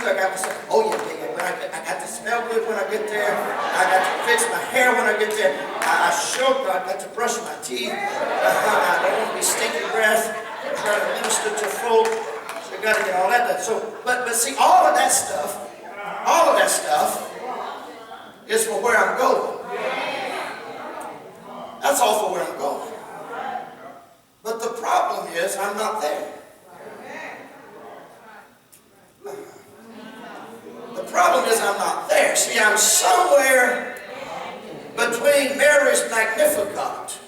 I got myself, oh yeah, I got to smell good when I get there. I got to fix my hair when I get there. I got to brush my teeth. I don't want to be stinky breath. I'm trying to minister to folk. So I got to get all that done. So, but see, all of that stuff is for where I'm going. That's all for where I'm going. But the problem is I'm not there. The problem is I'm not there. See, I'm somewhere between Mary's Magnificat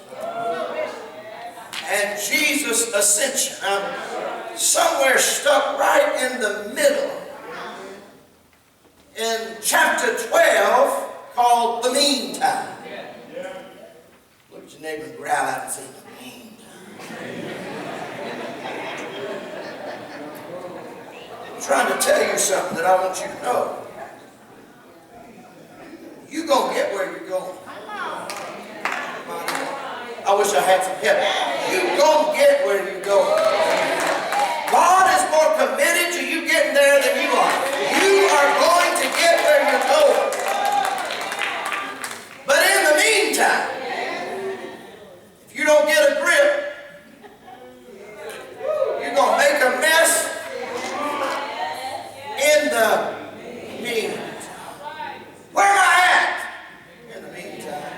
and Jesus' Ascension. I'm somewhere stuck right in the middle in chapter 12 called The Meantime. Look at your neighbor and growl out and say, The Meantime. I'm trying to tell you something that I want you to know. You're going to get where you're going. I wish I had some help. You're going to get where you're going. God is more committed to you getting there than you are. You are going to get where you're going. But in the meantime, if you don't get a grip, you're going to make a mess in the meantime. Where am I at? In the meantime.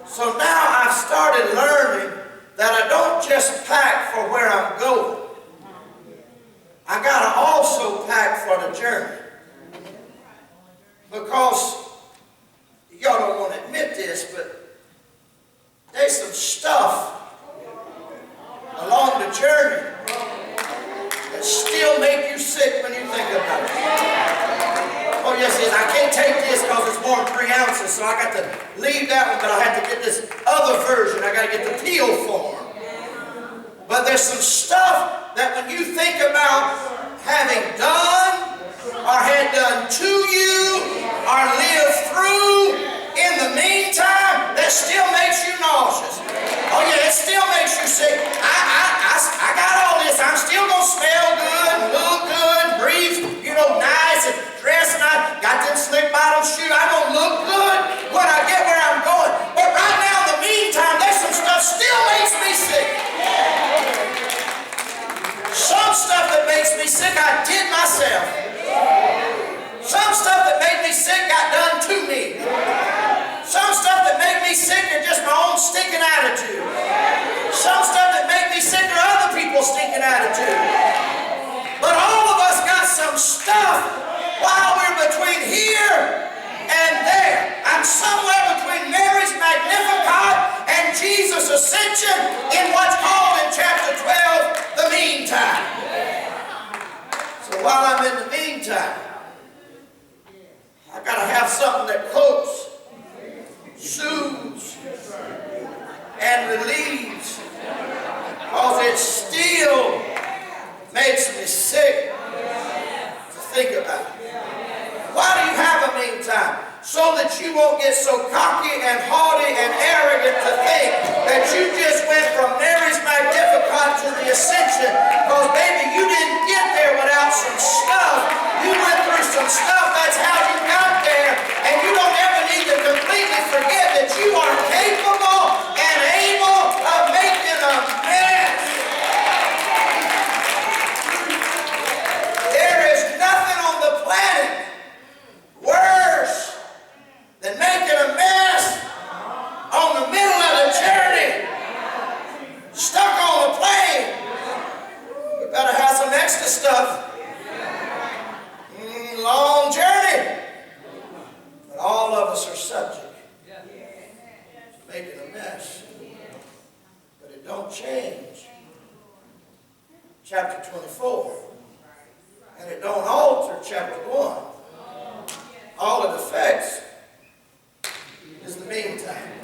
So now I've started learning that I don't just pack for where I'm going. I got to also pack for the journey. Because y'all don't want to admit this, but there's some stuff along the journey that still make you sick when you think about it. Oh yes, yes, I can't take this because it's more than 3 ounces, so I got to leave that one, but I have to get this other version. I got to get the peel form. But there's some stuff that when you think about having done or had done to you or lived through in the meantime, that still makes you nauseous. Oh yeah, it still makes you sick. I got all this. I'm still going to smell good, look good, breathe, nice, and dress nice. Got them slick bottom shoes. I'm going to look good when I get where I'm going. But right now, in the meantime, there's some stuff still makes me sick. Some stuff that makes me sick, I did myself. Some stuff that made me sick got done to me. Some stuff that made me sick are just my own stinking attitude. Some stuff that make me sick are other people's stinking attitude. But all of us got some stuff while we're between here and there. I'm somewhere between Mary's Magnificat and Jesus' Ascension in what's called in chapter 12, the meantime. So while I'm in the meantime, I got to have something that coats, soothes, and relieves, because it still makes me sick to think about it. Why do you have a meantime? So that you won't get so cocky and haughty and arrogant to think that you just went from Mary's Magnificat to the Ascension, because baby, you didn't get there without some stuff. You went through some stuff. That's how you got there. And you don't ever need to completely forget that you are capable and able of making a mess. There is nothing on the planet worse than making a mess on the middle of the journey, stuck on a plane. You better have some extra stuff. Long journey. But all of us are subject to making a mess. But it don't change. Chapter 24. And it don't alter chapter 1. All it affects is the meantime.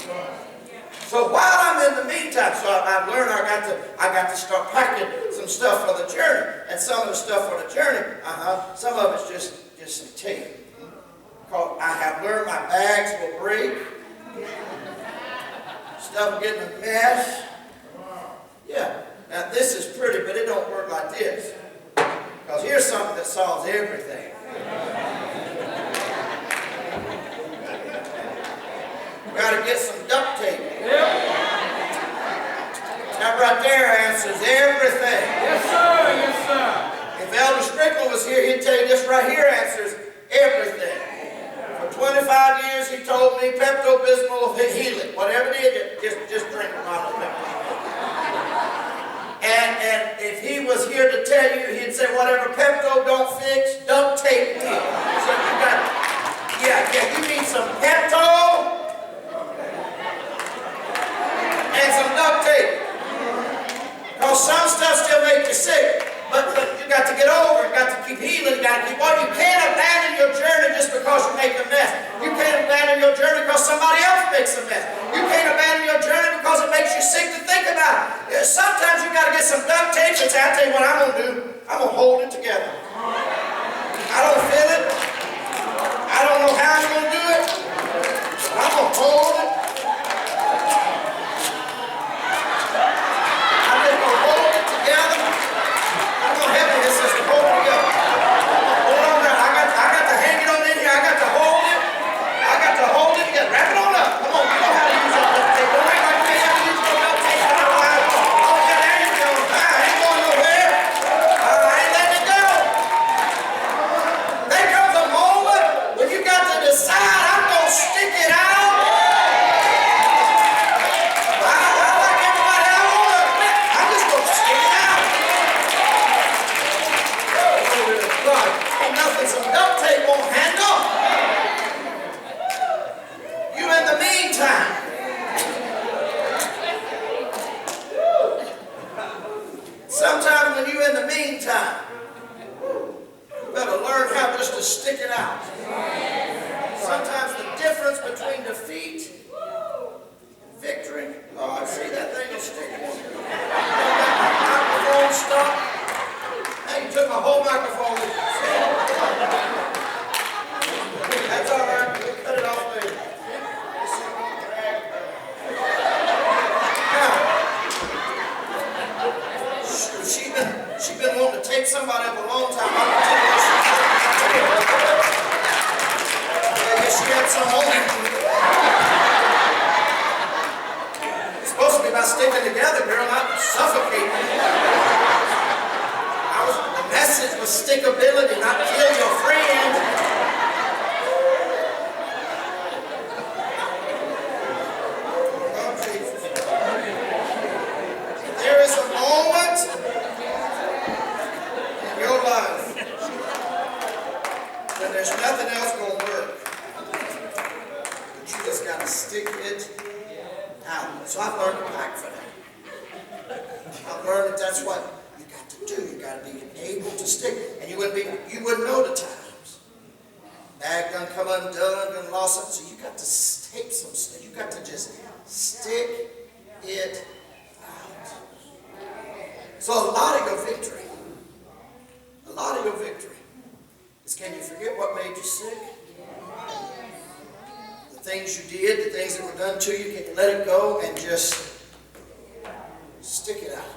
So while I'm in the meantime, so I've learned I got to start packing some stuff for the journey. And some of the stuff for the journey, some of it's just some tape. I have learned my bags will break. Stuff getting a mess. Yeah. Now this is pretty, but it don't work like this. Because here's something that solves everything. We got to get some duct tape. That right there answers everything. Yes, sir. Yes, sir. If Elder Strickland was here, he'd tell you this right here answers everything. For 25 years, he told me Pepto-Bismol will heal it. Whatever it is, just drink a bottle of Pepto. And if he was here to tell you, he'd say whatever Pepto don't fix, duct tape will. So you got, you need some Pepto and some duct tape. Because some stuff still makes you sick. But you got to get over it. You got to keep healing. You got to keep on. You can't abandon your journey just because you make a mess. You can't abandon your journey because somebody else makes a mess. You can't abandon your journey because it makes you sick to think about it. Sometimes you got to get some duct tape and say, I'll tell you what I'm going to do. I'm going to hold it together. I don't feel it. I don't know how I'm going to do it. But I'm going to hold it. Sometimes when you're in the meantime, you better learn how just to stick it out. Sometimes the difference between defeat and victory, oh, I see that thing is sticking. Microphone stop. Now you took my whole microphone with you. That's all right. We'll cut it off later. She's been wanting to take somebody up a long time. I'm going to tell you what she had some on it. It's supposed to be about sticking together, girl, not suffocating. The message was stickability, not kill your friend. Oh, Jesus. There is a moment your life, then there's nothing else going to work. But you just got to stick it out. So I've learned to pack for that. I've learned that that's what you got to do. You got to be able to stick. And you wouldn't know the times. Bag done come undone, done lost it. So you got to tape some stuff. You got to just stick it out. So a lot of your victory, a lot of your victory is, can you forget what made you sick? The things you did, the things that were done to you, can you let it go and just stick it out?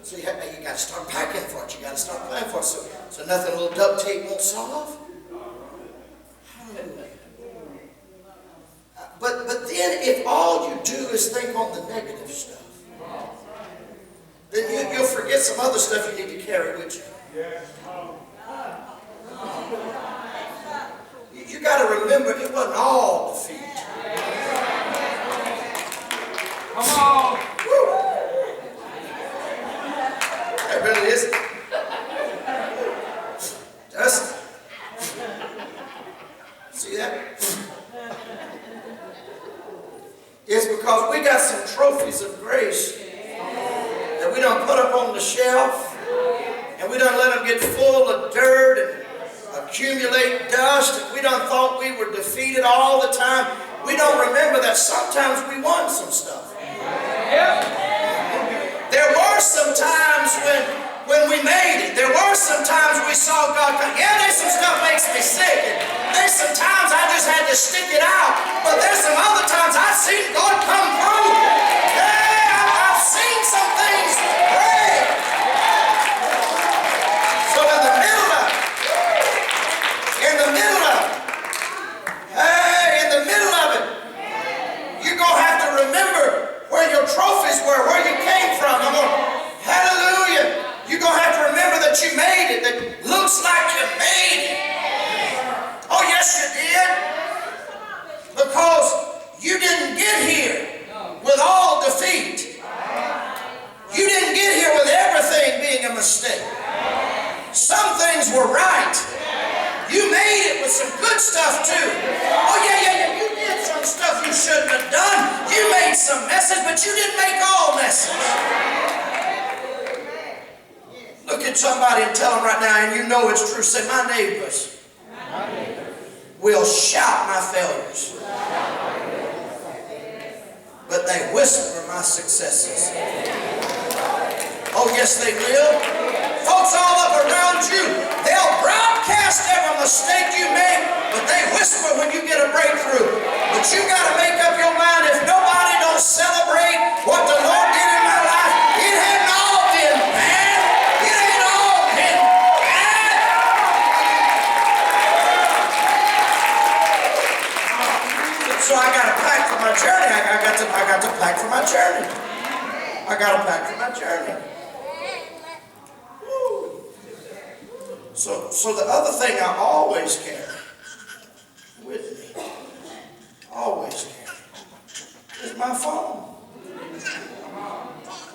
So you got to start packing for it. You got to start planning for it. So nothing a little duct tape won't solve. Hallelujah. But then if all you do is think on the negative stuff, then you'll forget some other stuff you need to carry with you. You got to remember, it wasn't all defeat. Come on. Woo. That really isn't. Just see that? It's because we got some trophies of grace that we don't put up on the shelf. And we done let them get full of dirt and accumulate dust. And we done thought we were defeated all the time. We don't remember that sometimes we won some stuff. There were some times when we made it. There were some times we saw God come. Yeah, there's some stuff makes me sick. And there's some times I just had to stick it out. But there's some other times I've seen God come through. Yeah, I've seen some things break. So things were right. You made it with some good stuff too. Oh yeah. You did some stuff you shouldn't have done. You made some messes, but you didn't make all messes. Look at somebody and tell them right now, and you know it's true. Say, my neighbors will shout my failures, but they whisper my successes. Oh yes, they will. Folks all up around you, they'll broadcast every mistake you make, but they whisper when you get a breakthrough. But you got to make up your mind, if nobody don't celebrate what the Lord did in my life, it hadn't all been bad. It ain't all been bad. So I got to pack for my journey. I got to pack for my journey. I got to pack for my journey. So the other thing I always carry with me, always carry, is my phone.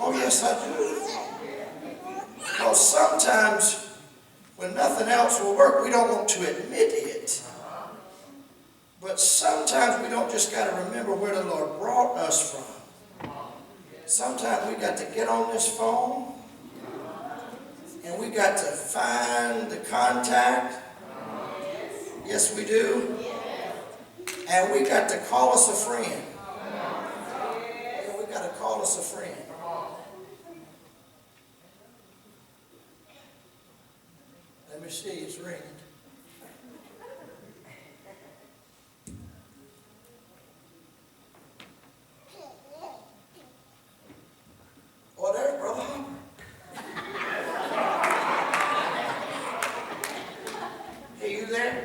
Oh yes, I do. Because sometimes when nothing else will work, we don't want to admit it. But sometimes we don't just got to remember where the Lord brought us from. Sometimes we got to get on this phone and we got to find the contact. Yes, we do. And we got to call us a friend. Yeah, we got to call us a friend. Let me see, it's ringing. Oh, there's Brother Humber. Hey, you there?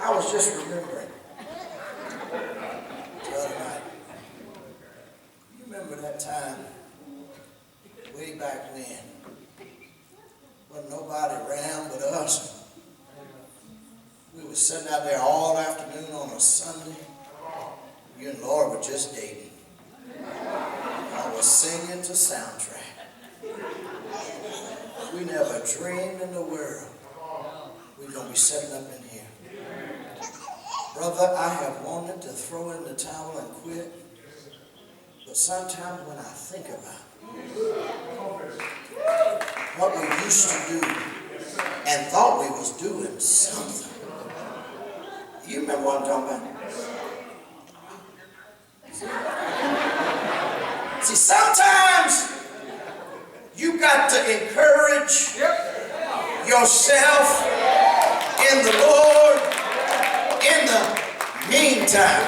I was just remembering the other night. You remember that time way back when? Wasn't nobody around but us. We were sitting out there all afternoon on a Sunday. You and Laura were just dating. I was singing to soundtrack. We never dreamed in the world we're going to be sitting up in here. Brother, I have wanted to throw in the towel and quit, but sometimes when I think about what we used to do and thought we was doing something. You remember what I'm talking about? See, sometimes you got to encourage yourself in the Lord in the meantime.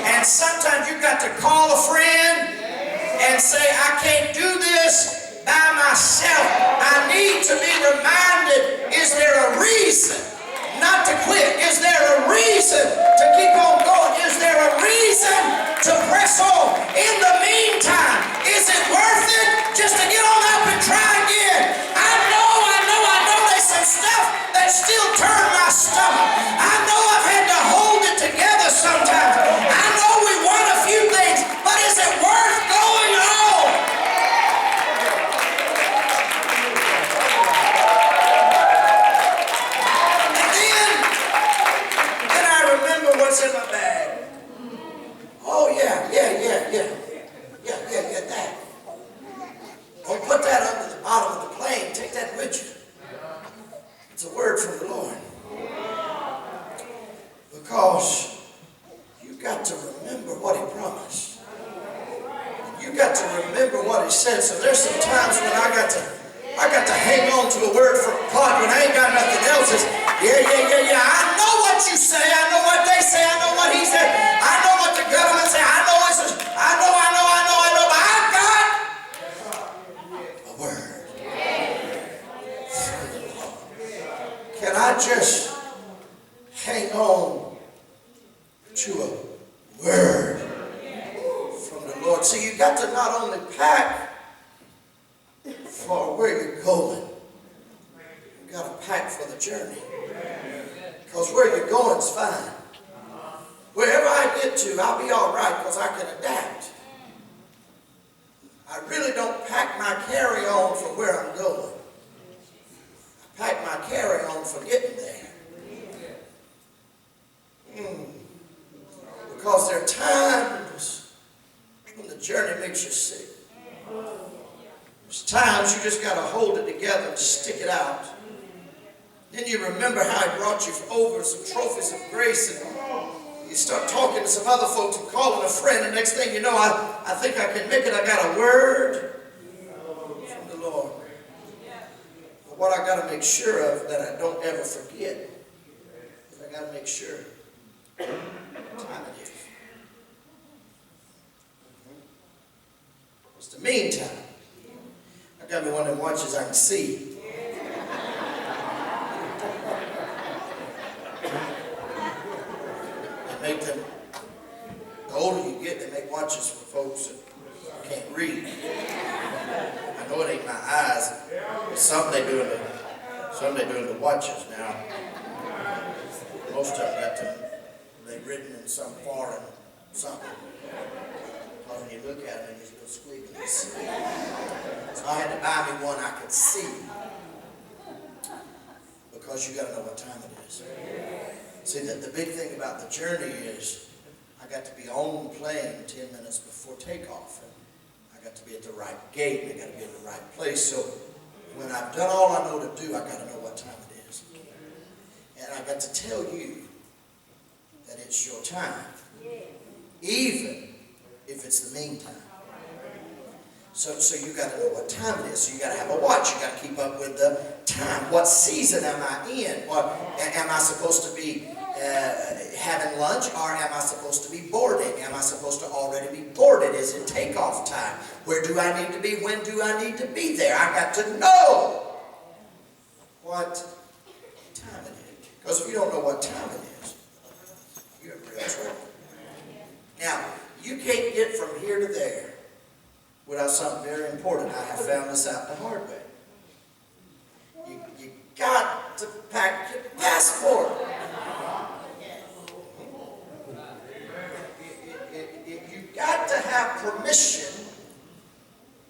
And sometimes you got to call a friend and say, I can't do this by myself. I need to be reminded, is there a reason not to quit? Is there a reason to keep on going? Is there a reason to press on? In the meantime, is it worth it just to get on up and try again? I know there's some stuff that still turn my stomach. I know I've had to hold it together sometimes. I know we want a few things, but is it worth going on? And then I remember what's in my bag. Oh yeah, that. Don't put that under the bottom of the plane. Take that with you. It's a word from the Lord. Because you got to remember what He promised. You got to remember what He said. So there's some times when I got to hang on to a word from God when I ain't got nothing else. It's, yeah. I know what you say. I know what they say. I know what He said. I know what the government say. I know it's. I know. But I've got a word from the Lord. Can I just hang on to a word from the Lord? See, you got to not only pack for where you're going, you got to pack for the journey. Because where you're going is fine. Wherever I get to, I'll be all right because I can adapt. I really don't pack my carry-on for where I'm going. just got to hold it together and stick it out. Then you remember how He brought you over some trophies of grace, and you start talking to some other folks and calling a friend, and next thing you know, I think I can make it. I got a word from the Lord. But what I got to make sure of that I don't ever forget is I got to make sure what time it is. It's the meantime. I got me one of them watches I can see. Make them, the older you get, they make watches for folks that can't read. I know it ain't my eyes. It's something they do in the watches now. Most of them got them, they've written in some foreign something. Because when you look at them, you just go squeaking. So I had to buy me one I could see. Because you got to know what time it is. See, the big thing about the journey is I got to be on the plane 10 minutes before takeoff. And I got to be at the right gate, and I got to be in the right place. So when I've done all I know to do, I got to know what time it is. And I got to tell you that it's your time, even if it's the meantime. So you got to know what time it is. So you got to have a watch. You got to keep up with the time. What season am I in? What am I supposed to be having lunch, or am I supposed to be boarding? Am I supposed to already be boarded? Is it takeoff time? Where do I need to be? When do I need to be there? I got to know what time it is. Because if you don't know what time it is, you're in real trouble. Now, you can't get from here to there without something very important. I have found this out the hard way. You got to pack your passport. You got to have permission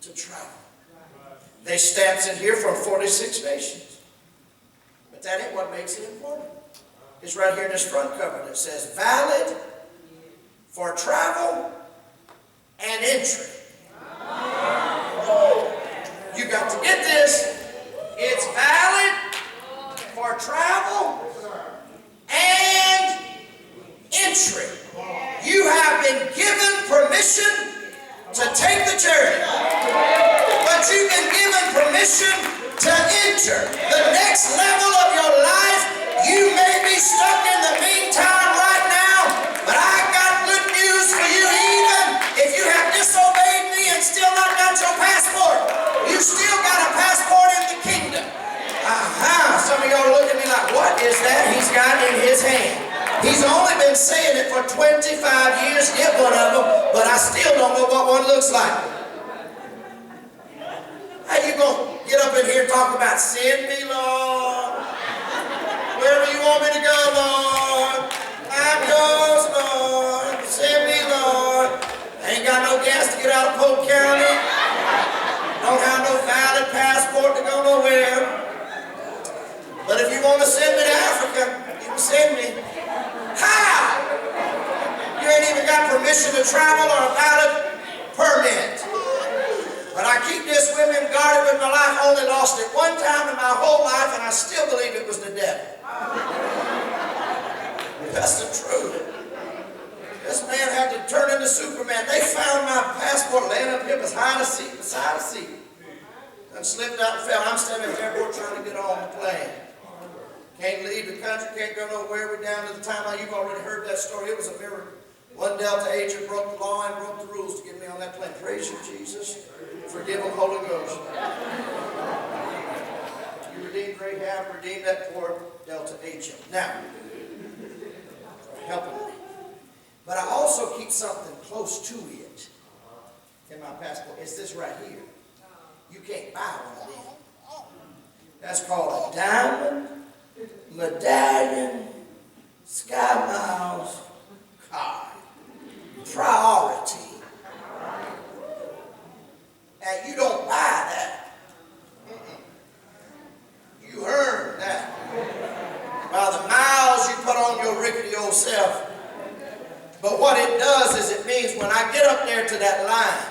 to travel. They stamps in here from 46 nations. But that ain't what makes it important. It's right here in this front cover that says valid for travel and entry. You got to get this. It's valid for travel and entry. You have been given permission to take the journey, but you've been given permission to enter the next level of your life. You may be stuck in the meantime right now, but I got good news for you. Even if you have disobeyed me and still not got your passport, you still got a passport in the kingdom. Some of y'all look at me like, what is that he's got in his hand? He's only been saying it for 25 years, get one of them, but I still don't know what one looks like. How you going to get up in here and talk about send me, Lord? Wherever you want me to go, Lord. I'm yours, Lord. Send me, Lord. I ain't got no gas to get out of Polk County. Don't have no valid passport to go nowhere. But if you want to send me to Africa, you can send me. How? You ain't even got permission to travel or a valid permit. But I keep this with me and guard it with my life. Only lost it one time in my whole life, and I still believe it was the devil. That's the truth. This man had to turn into Superman. They found my passport laying up here beside a seat, and slipped out and fell. I'm standing at the airport trying to get on the plane. Can't leave the country, can't go nowhere. We're down to the timeline. You've already heard that story. It was a miracle. One Delta agent broke the law and broke the rules to get me on that plane. Praise you, Jesus. Forgive them, Holy Ghost. You redeemed Rahab, redeemed that poor Delta agent. Now, for helping me. But I also keep something close to it in my passport. It's this right here. You can't buy one of them. That's called a diamond medallion Sky Miles card. Priority. And you don't buy that. You earn that. By the miles you put on your rickety old self. But what it does is it means when I get up there to that line,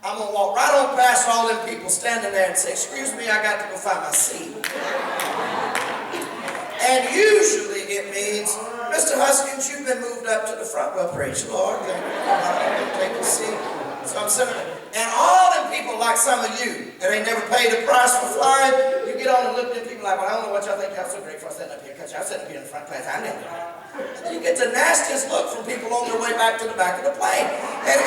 I'm I'm going to walk right on past all them people standing there and say, excuse me, I got to go find my seat. And usually it means, Mr. Huskins, you've been moved up to the front. Well, praise the Lord. Thank you. Take a seat. So I'm sitting there. And all them people like some of you that ain't never paid a price for flying, you get on and look at people like, well, I don't know what y'all think y'all so great for sitting up here, because y'all sitting up here in the front class. I never did that. And then you get the nastiest look from people on their way back to the back of the plane. And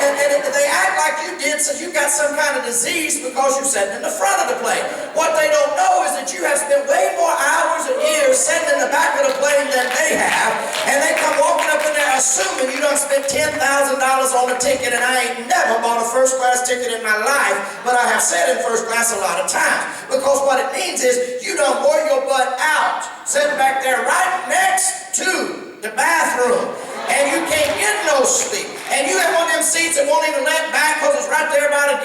they act like you did, so you got some kind of disease because you're sitting in the front of the plane. What they don't know is that you have spent way more hours and years sitting in the back of the plane than they have, and they come walking up in there assuming you done spent $10,000 on a ticket, and I ain't never bought a first class ticket in my life, but I have sat in first class a lot of times, because what it means is you done wore your butt out sitting back there right next to the bathroom, and you can't get no sleep, and you have one of them seats that won't even let back because it's right there by the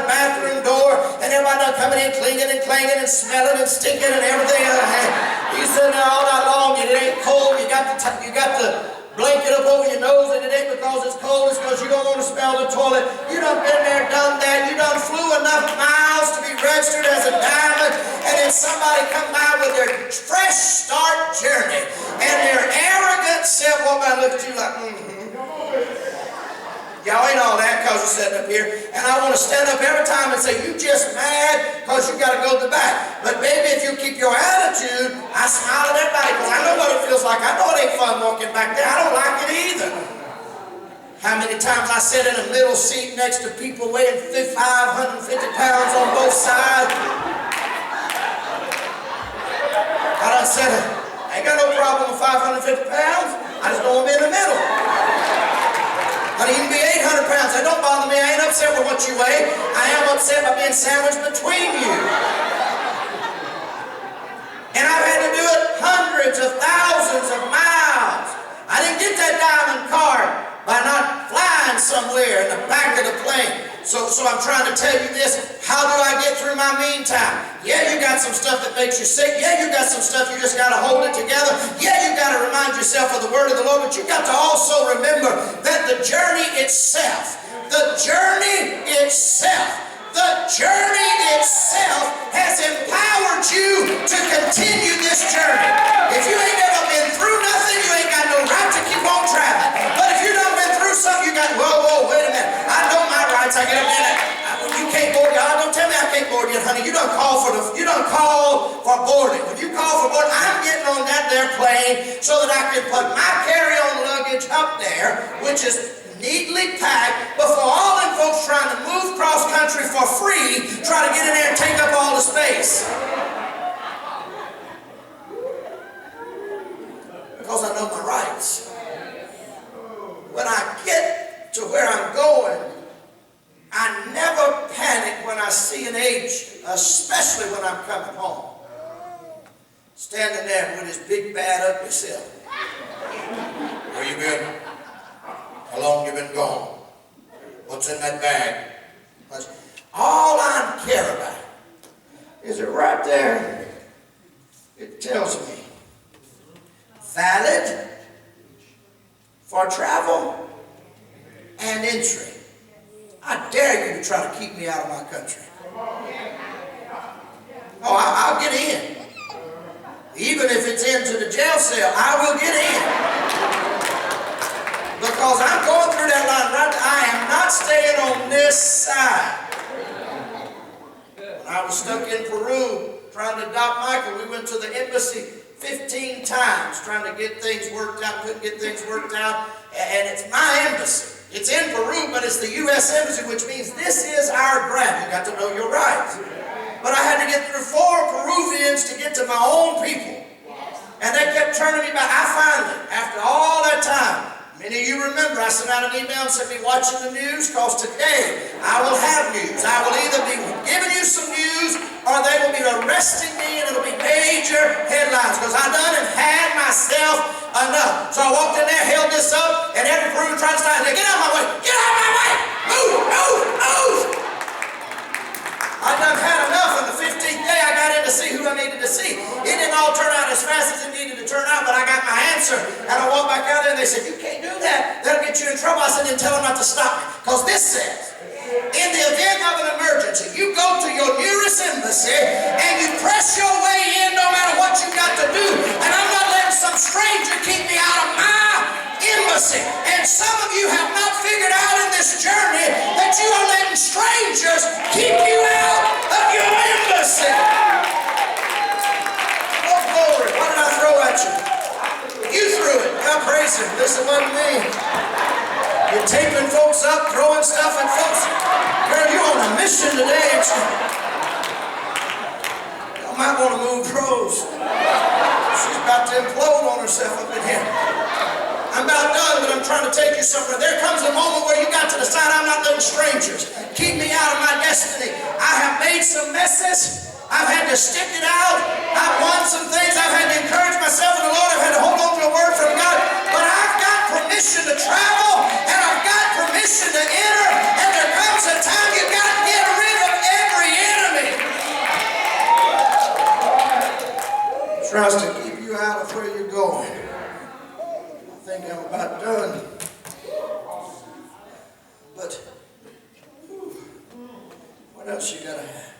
bathroom door, and everybody done coming in clinging and clanging and smelling and stinking and everything. You sitting there all night long, and it ain't cold. You got the blanket up over your nose, and it ain't because it's cold, it's because you don't want to smell the toilet. You done been there, done that. You done flew enough miles to be registered as a diamond, and then somebody come by with their fresh start journey, and their arrogant self walk by and look at you like, Y'all ain't all that because you're sitting up here, and I want to stand up every time and say, you just mad because you got to go to the back. But baby, if you keep your attitude, I smile at everybody because I know what it feels like. I know it ain't fun walking back there. I don't like it either. How many times I sat in a middle seat next to people weighing 550 pounds on both sides. I done said, I ain't got no problem with 550 pounds. I just don't want to be in the middle. But even be 800 pounds, that don't bother me. I ain't upset with what you weigh. I am upset by being sandwiched between you. And I've had to do it hundreds of thousands of miles. I didn't get that diamond card by not flying somewhere in the back of the plane. So I'm trying to tell you this. How do I get through my meantime? Yeah, you got some stuff that makes you sick. Yeah, you got some stuff you just got to hold it together. Yeah, you got to remind yourself of the word of the Lord, but you got to also remember that the journey itself has empowered you to continue this journey. If you ain't never been through nothing, you ain't got no right to keep on traveling. But if you done been through something, you got, whoa, wait a minute. I know my rights. I get up there. You can't board. Don't tell me I can't board yet, honey. You done called for boarding. When you call for boarding, I'm getting on that there plane so that I can put my carry-on luggage up there, which is neatly packed, before all them folks trying to move cross country for free, try to get in there and take up all the space. Because I know my rights. When I get to where I'm going, I never panic when I see an age, especially when I'm coming home. Standing there with his big bad ugly self. Where you been? How long you been gone? What's in that bag? All I care about is it right there. It tells me valid for travel and entry. I dare you to try to keep me out of my country. Oh, I'll get in. Even if it's into the jail cell, I will get in. Because I'm going through that line right now. I am not staying on this side. When I was stuck in Peru trying to adopt Michael, we went to the embassy 15 times trying to get things worked out, couldn't get things worked out. And it's my embassy. It's in Peru, but it's the U.S. Embassy, which means this is our ground. You got to know your rights. But I had to get through 4 Peruvians to get to my own people. And they kept turning me back. I finally, after all that time, many of you remember, I sent out an email and said, be watching the news, because today I will have news. I will either be giving you some news, or they will be arresting me, and it'll be major headlines, because I done have had myself enough. So I walked in there, held this up, and every Peruvian tried to stop. Get out of my way! Get out of my way! Move! Move! Move! I done had enough. On the 15th day, I got in to see who I needed to see. It didn't all turn out as fast as it needed to turn out, but I got my answer. And I walked back out there, and they said, you can't do that. That'll get you in trouble. I said, then tell them not to stop me. Because this says, In the event of an emergency, you go to your nearest embassy and you press your way in no matter what you got to do. And I'm not letting some stranger keep me out of my embassy. And some of you have not figured out in this journey that you are letting strangers keep you out of your embassy. Oh, glory. What did I throw at you? You threw it. God praise him. This wasn't me. You're taping folks up, throwing stuff at folks. Girl, you're on a mission today, ain't you? You might want to move Rose. She's about to implode on herself up in here. I'm about done, but I'm trying to take you somewhere. There comes a moment where you got to decide I'm not letting strangers keep me out of my destiny. I have made some messes. I've had to stick it out. I've won some things. I've had to encourage myself in the Lord. I've had to hold on to a word from God. But I've got permission to travel, and I've got permission to enter, and there comes a time you've got to get rid of every enemy. Tries to keep you out of where you're going. I think I'm about done. But what else you gotta have?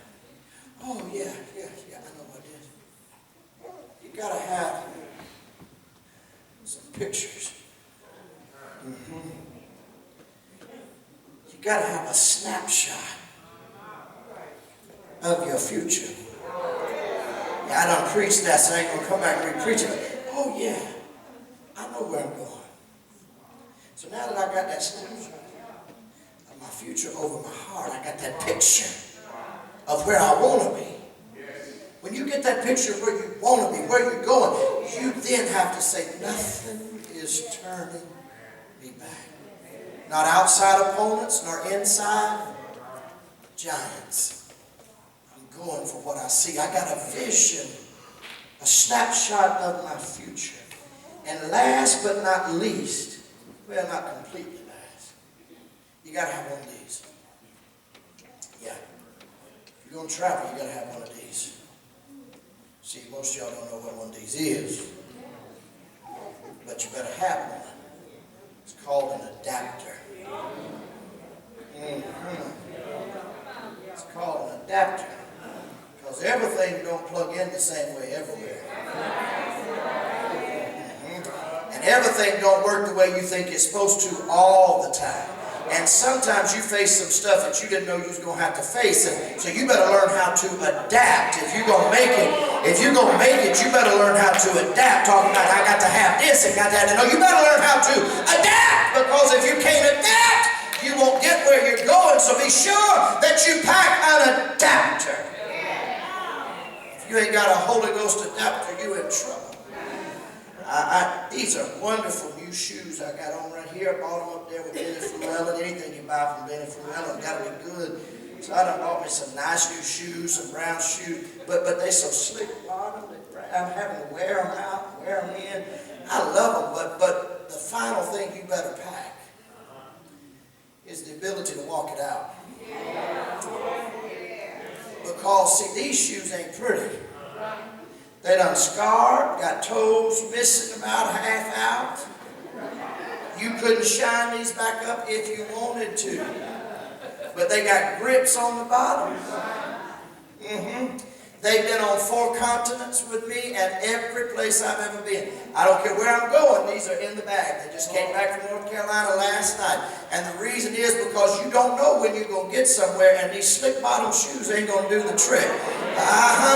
Oh yeah, I know what it is. You gotta have some pictures. You gotta have a snapshot of your future. Yeah, I done preached that, so I ain't gonna come back and re-preach it. Oh yeah, I know where I'm going. So now that I got that snapshot of my future over my heart, I got that picture of where I want to be. When you get that picture of where you want to be, where you're going, you then have to say, nothing is turning me back. Not outside opponents, nor inside giants. I'm going for what I see. I got a vision, a snapshot of my future. And last but not least, well, not completely last, you got to have one of these. Yeah. If you're going to travel, you got to have one of these. See, most of y'all don't know what one of these is, but you better have one. It's called an adapter. It's called an adapter because everything don't plug in the same way everywhere. And everything don't work the way you think it's supposed to all the time. And sometimes you face some stuff that you didn't know you was going to have to face. And so you better learn how to adapt. If you're going to make it, you better learn how to adapt. Talking about, I got to have this and got that. No, you better learn how to adapt. Because if you can't adapt, you won't get where you're going. So be sure that you pack an adapter. If you ain't got a Holy Ghost adapter, you're in trouble. These are wonderful new shoes I got on right here. I bought them up there with Benny Fluellen. Anything you buy from Benny Fluellen got to be good. So I done bought me some nice new shoes, some brown shoes. But they so slick bottom that I'm having to wear them out, wear them in. I love them, but the final thing you better pack is the ability to walk it out. Because, see, these shoes ain't pretty. They done scarred, got toes missing about half out. You couldn't shine these back up if you wanted to. But they got grips on the bottom. They've been on 4 continents with me and every place I've ever been. I don't care where I'm going, these are in the bag. They just came back from North Carolina last night. And the reason is because you don't know when you're going to get somewhere, and these slick bottom shoes ain't going to do the trick.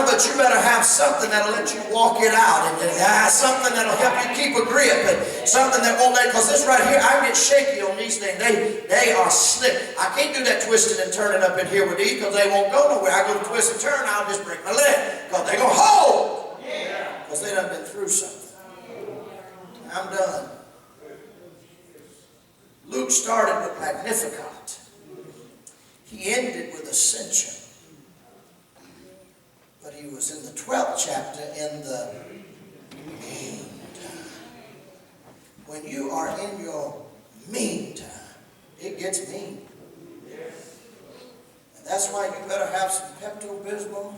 But you better have something that'll let you walk it out. And something that'll help you keep a grip. And something that won't let, because this right here, I get shaky on these things. They are slick. I can't do that twisting and turning up in here with these because they won't go nowhere. I go to twist and turn, I'll just break my leg. Because they're going to hold. Because they done been through something. I'm done. Luke started with Magnificat. He ended with Ascension. But he was in the 12th chapter in the meantime. When you are in your meantime, it gets mean. And that's why you better have some Pepto-Bismol